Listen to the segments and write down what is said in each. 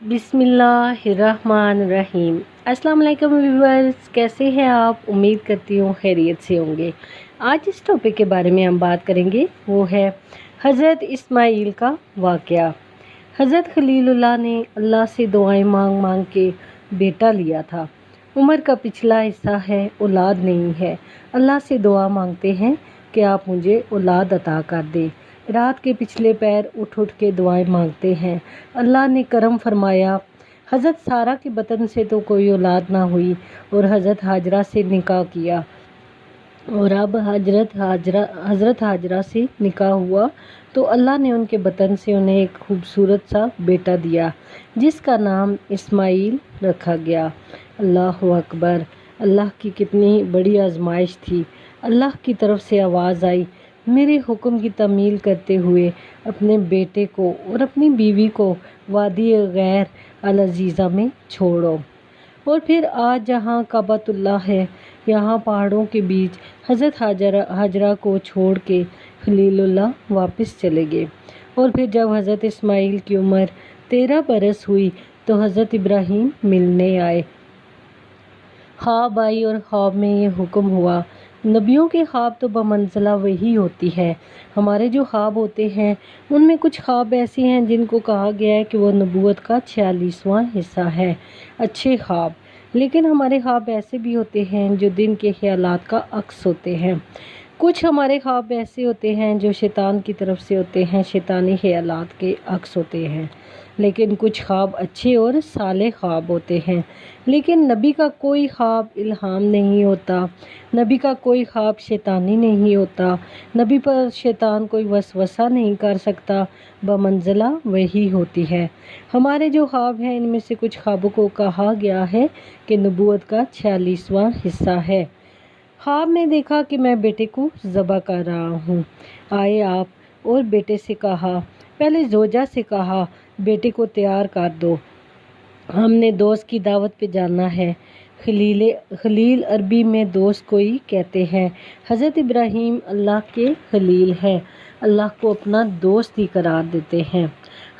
बिस्मिल्लाहिर्रहमानिर्रहीम। अस्सलाम वालेकुम व्यूअर्स, कैसे हैं आप? उम्मीद करती हूँ खैरियत से होंगे। आज इस टॉपिक के बारे में हम बात करेंगे, वो है हज़रत इस्माइल का वाक़या। हज़रत खलीलुल्लाह ने अल्लाह से दुआएं मांग मांग के बेटा लिया था। उम्र का पिछला हिस्सा है, औलाद नहीं है। अल्लाह से दुआ मांगते हैं कि आप मुझे औलाद अता कर दे। रात के पिछले पैर उठ उठ के दुआएं मांगते हैं। अल्लाह ने करम फरमाया। हज़रत सारा के बतन से तो कोई औलाद ना हुई और हज़रत हाजरा से निकाह किया, और अब हज़रत हाजरा से निकाह हुआ तो अल्लाह ने उनके बतन से उन्हें एक खूबसूरत सा बेटा दिया, जिसका नाम इस्माइल रखा गया। अल्लाह अकबर! अल्लाह की कितनी बड़ी आजमाइश थी। अल्लाह की तरफ से आवाज़ आई, मेरे हुक्म की तमील करते हुए अपने बेटे को और अपनी बीवी को वादी गैर अल अज़ीज़ा में छोड़ो। और फिर आज जहाँ काबतुल्लाह है, यहाँ पहाड़ों के बीच हज़रत हाजरा को छोड़ के खलीलुल्लाह वापस चले गए। और फिर जब हज़रत इस्माइल की उम्र 13 बरस हुई तो हज़रत इब्राहीम मिलने आए। ख्वाब आई और ख्वाब में ये हुक्म हुआ। नबियों के ख्वाब तो बमंज़िला वही होती है। हमारे जो ख्वाब होते हैं उनमें कुछ ख्वाब ऐसे हैं जिनको कहा गया है कि वो नबूवत का 46वां हिस्सा है, अच्छे ख्वाब। लेकिन हमारे ख्वाब ऐसे भी होते हैं जो दिन के ख्यालात का अक्स होते हैं। कुछ हमारे ख्वाब ऐसे होते हैं जो शैतान की तरफ से होते हैं, शैतानी ख्यालात के अक्स होते हैं। लेकिन कुछ ख्वाब अच्छे और साले ख्वाब होते हैं। लेकिन नबी का कोई ख्वाब इल्हाम नहीं होता, नबी का कोई ख्वाब शैतानी नहीं होता, नबी पर शैतान कोई वसवसा नहीं कर सकता, बमंज़िला वही होती है। हमारे जो ख्वाब हैं इनमें से कुछ ख्वाबों को कहा गया है कि नबूवत का 46वां हिस्सा है। ख्वाब में देखा कि मैं बेटे को ज़बह कर रहा हूँ। आए आप और बेटे से कहा, पहले जोजा से कहा बेटे को तैयार कर दो, हमने दोस्त की दावत पे जाना है। खलील अरबी में दोस्त को ही कहते हैं। हज़रत इब्राहीम अल्लाह के खलील हैं, अल्लाह को अपना दोस्त ही करार देते हैं।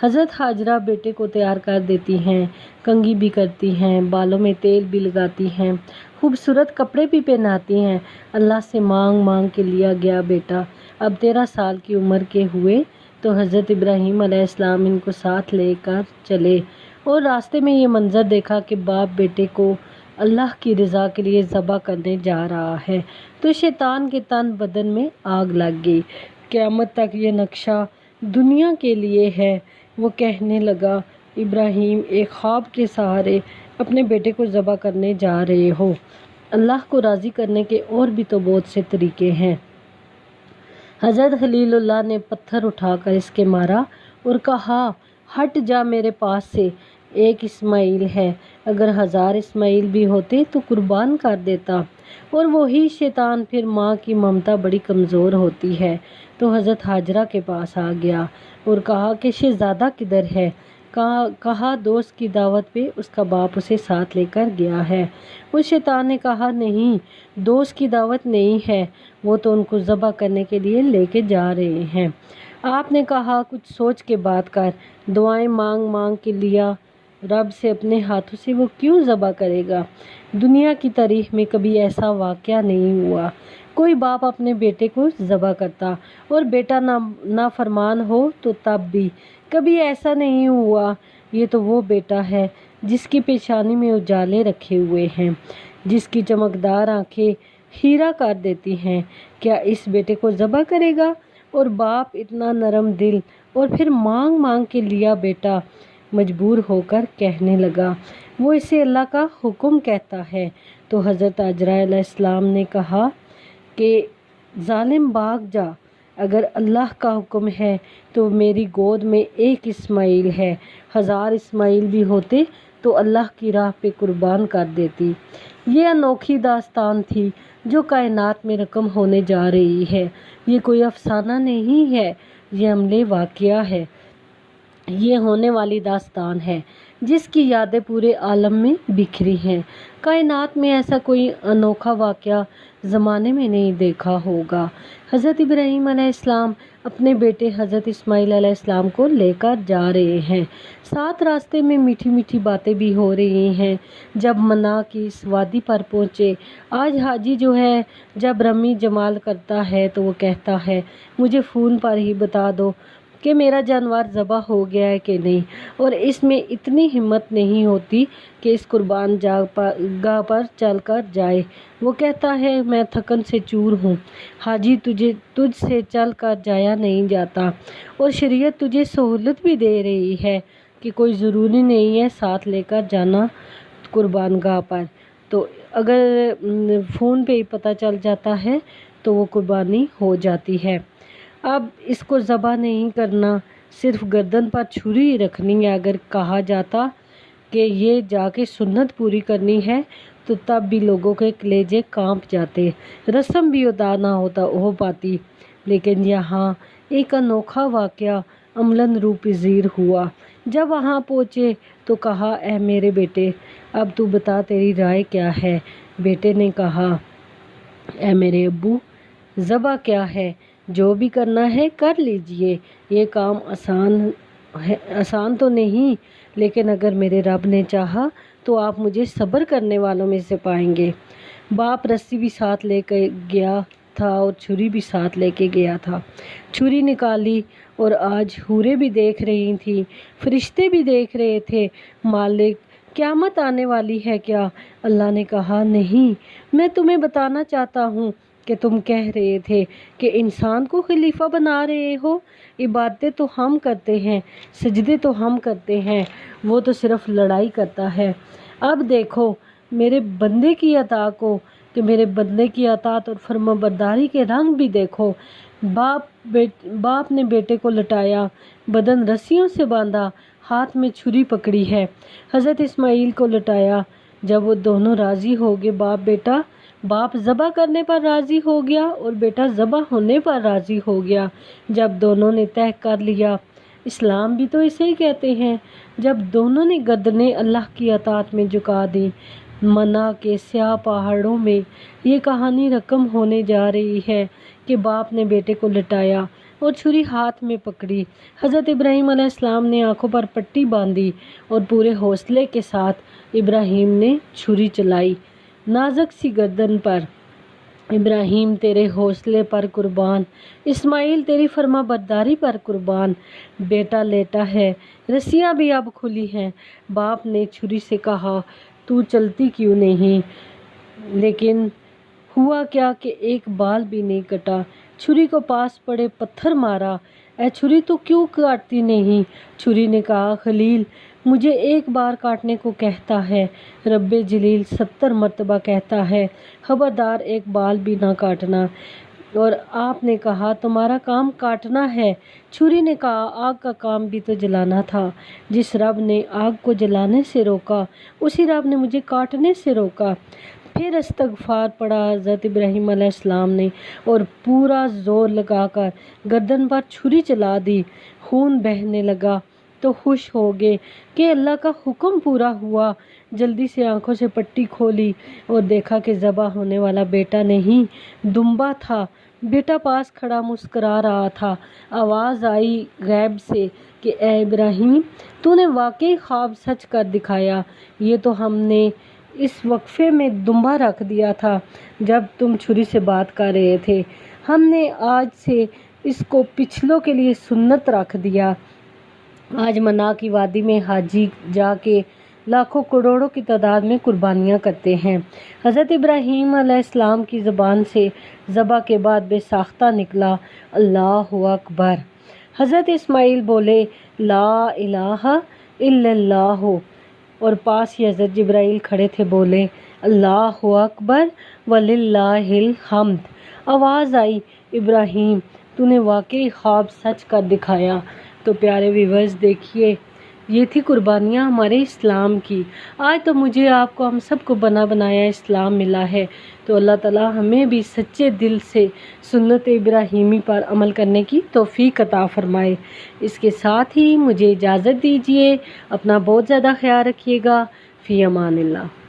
हज़रत हाजरा बेटे को तैयार कर देती हैं, कंघी भी करती हैं, बालों में तेल भी लगाती हैं, खूबसूरत कपड़े भी पहनाती हैं। अल्लाह से मांग मांग के लिया गया बेटा अब 13 साल की उम्र के हुए तो हज़रत इब्राहीम अलैहिस्सलाम इनको साथ लेकर चले और रास्ते में ये मंज़र देखा कि बाप बेटे को अल्लाह की रज़ा के लिए ज़बह करने जा रहा है तो शैतान के तन बदन में आग लग गई। क़यामत तक ये नक्शा दुनिया के लिए है। वो कहने लगा, इब्राहीम एक ख्वाब के सहारे अपने बेटे को ज़बह करने जा रहे हो। अल्लाह को राज़ी करने के और भी तो बहुत से तरीके हैं। हज़रत खलीलुल्लाह ने पत्थर उठाकर इसके मारा और कहा, हट जा मेरे पास से, एक इस्माइल है, अगर 1000 इस्माइल भी होते तो कुर्बान कर देता। और वही शैतान फिर माँ की ममता बड़ी कमज़ोर होती है तो हज़रत हाजरा के पास आ गया और कहा कि शहज़ादा किधर है। कहा दोस्त की दावत पे उसका बाप उसे साथ लेकर गया है। उस शैतान ने कहा, नहीं, दोस्त की दावत नहीं है, वो तो उनको ज़बह करने के लिए लेके जा रहे हैं। आपने कहा कुछ सोच के बात कर, दुआएं मांग मांग के लिया रब से अपने हाथों से, वो क्यों ज़बह करेगा? दुनिया की तारीख में कभी ऐसा वाक़या नहीं हुआ। कोई बाप अपने बेटे को ज़बह करता और बेटा ना फरमान हो तो तब भी कभी ऐसा नहीं हुआ। ये तो वो बेटा है जिसकी पेशानी में उजाले रखे हुए हैं, जिसकी चमकदार आंखें हीरा कर देती हैं। क्या इस बेटे को ज़बह करेगा? और बाप इतना नरम दिल, और फिर मांग मांग के लिया बेटा मजबूर होकर कहने लगा, वो इसे अल्लाह का हुक्म कहता है। तो हज़रत हाजरा अलैहिस्सलाम ने कहा कि जालिम भाग जा, अगर अल्लाह का हुक्म है तो मेरी गोद में एक इस्माइल है, 1000 इस्माइल भी होते तो अल्लाह की राह पे कुर्बान कर देती। ये अनोखी दास्तान थी जो कायनात में रकम होने जा रही है। ये कोई अफसाना नहीं है, ये अमले वाक़या है। ये होने वाली दास्तान है जिसकी यादें पूरे आलम में बिखरी हैं। कायनात में ऐसा कोई अनोखा वाक़या ज़माने में नहीं देखा होगा। हज़रत इब्राहीम अलैहिस्सलाम اپنے بیٹے حضرت اسماعیل علیہ السلام کو لے کر جا رہے ہیں۔ ساتھ راستے میں میٹھی میٹھی باتیں بھی ہو رہی ہیں۔ جب منا کی اس وادی پر پہنچے، آج حاجی جو ہے جب رمی جمال کرتا ہے تو وہ کہتا ہے مجھے فون پر ہی بتا دو کہ میرا جانور ذبح ہو گیا ہے کہ نہیں، اور اس میں اتنی ہمت نہیں ہوتی کہ اس قربان گاہ پر چل کر جائے۔ وہ کہتا ہے میں تھکن سے چور ہوں حاجی، تجھ سے چل کر جایا نہیں جاتا، اور شریعت تجھے سہولت بھی دے رہی ہے کہ کوئی ضروری نہیں ہے ساتھ لے کر جانا قربان گاہ پر، تو اگر فون پہ ہی پتہ چل جاتا ہے تو وہ قربانی ہو جاتی ہے۔ اب اس کو ذبح نہیں کرنا، صرف گردن پر چھری رکھنی ہے۔ اگر کہا جاتا کہ یہ جا کے سنت پوری کرنی ہے تو تب بھی لوگوں کے کلیجے کانپ جاتے، رسم بھی ادا نہ ہو پاتی، لیکن یہاں ایک انوکھا واقعہ عملاً روح پذیر ہوا۔ جب وہاں پہنچے تو کہا اے میرے بیٹے، اب تو بتا تیری رائے کیا ہے؟ بیٹے نے کہا اے میرے ابو، ذبح کیا ہے، جو بھی کرنا ہے کر لیجئے، یہ کام آسان تو نہیں، لیکن اگر میرے رب نے چاہا تو آپ مجھے صبر کرنے والوں میں سے پائیں گے۔ باپ رسی بھی ساتھ لے کے گیا تھا اور چھری بھی ساتھ لے کے گیا تھا۔ چھری نکالی اور آج حوریں بھی دیکھ رہی تھیں، فرشتے بھی دیکھ رہے تھے۔ مالک، قیامت آنے والی ہے کیا؟ اللہ نے کہا نہیں، میں تمہیں بتانا چاہتا ہوں کہ تم کہہ رہے تھے کہ انسان کو خلیفہ بنا رہے ہو، عبادتیں تو ہم کرتے ہیں، سجدے تو ہم کرتے ہیں، وہ تو صرف لڑائی کرتا ہے۔ اب دیکھو میرے بندے کی عطا کو، کہ میرے بندے کی اطاعت اور فرمانبرداری کے رنگ بھی دیکھو۔ باپ نے بیٹے کو لٹایا، بدن رسیوں سے باندھا، ہاتھ میں چھری پکڑی ہے۔ حضرت اسماعیل کو لٹایا۔ جب وہ دونوں راضی ہو گئے باپ ذبح کرنے پر راضی ہو گیا اور بیٹا ذبح ہونے پر راضی ہو گیا۔ جب دونوں نے طے کر لیا، اسلام بھی تو اسے ہی کہتے ہیں، جب دونوں نے گردنیں اللہ کی اطاعت میں جھکا دیں۔ منا کے سیاہ پہاڑوں میں یہ کہانی رقم ہونے جا رہی ہے کہ باپ نے بیٹے کو لٹایا اور چھری ہاتھ میں پکڑی۔ حضرت ابراہیم علیہ السلام نے آنکھوں پر پٹی باندھی اور پورے حوصلے کے ساتھ ابراہیم نے چھری چلائی نازک سی گردن پر۔ ابراہیم تیرے حوصلے پر قربان، اسماعیل تیری فرما برداری پر قربان۔ بیٹا لیٹا ہے، رسیاں بھی اب کھلی ہیں۔ باپ نے چھری سے کہا تو چلتی کیوں نہیں؟ لیکن ہوا کیا کہ ایک بال بھی نہیں کٹا۔ چھری کو پاس پڑے پتھر مارا، اے چھری تو کیوں کاٹتی نہیں؟ چھری نے کہا خلیل مجھے ایک بار کاٹنے کو کہتا ہے، رب جلیل 70 مرتبہ کہتا ہے خبردار ایک بال بھی نہ کاٹنا، اور آپ نے کہا تمہارا کام کاٹنا ہے۔ چھری نے کہا آگ کا کام بھی تو جلانا تھا، جس رب نے آگ کو جلانے سے روکا اسی رب نے مجھے کاٹنے سے روکا۔ پھر استغفار پڑھا حضرت ابراہیم علیہ السلام نے اور پورا زور لگا کر گردن پر چھری چلا دی۔ خون بہنے لگا تو خوش ہو گئے کہ اللہ کا حکم پورا ہوا۔ جلدی سے آنکھوں سے پٹی کھولی اور دیکھا کہ ذبح ہونے والا بیٹا نہیں، دمبا تھا۔ بیٹا پاس کھڑا مسکرا رہا تھا۔ آواز آئی غیب سے کہ اے ابراہیم، تو نے واقعی خواب سچ کر دکھایا، یہ تو ہم نے اس وقفے میں دمبا رکھ دیا تھا جب تم چھری سے بات کر رہے تھے، ہم نے آج سے اس کو پچھلوں کے لیے سنت رکھ دیا۔ آج منا کی وادی میں حاجی جا کے لاکھوں کروڑوں کی تعداد میں قربانیاں کرتے ہیں۔ حضرت ابراہیم علیہ السلام کی زبان سے ذبح کے بعد بے ساختہ نکلا اللہ اکبر۔ حضرت اسماعیل بولے لا الہ الا اللہ، اور پاس ہی حضرت جبرائیل کھڑے تھے، بولے اللہ اکبر وللہ الحمد۔ آواز آئی ابراہیم تو نے واقعی خواب سچ کر دکھایا۔ تو پیارے ویورز دیکھیے، یہ تھی قربانیاں ہمارے اسلام کی۔ آج تو مجھے آپ کو ہم سب کو بنا بنایا اسلام ملا ہے، تو اللہ تعالیٰ ہمیں بھی سچے دل سے سنت ابراہیمی پر عمل کرنے کی توفیق عطا فرمائے۔ اس کے ساتھ ہی مجھے اجازت دیجیے، اپنا بہت زیادہ خیال رکھیے گا۔ فی امان اللہ۔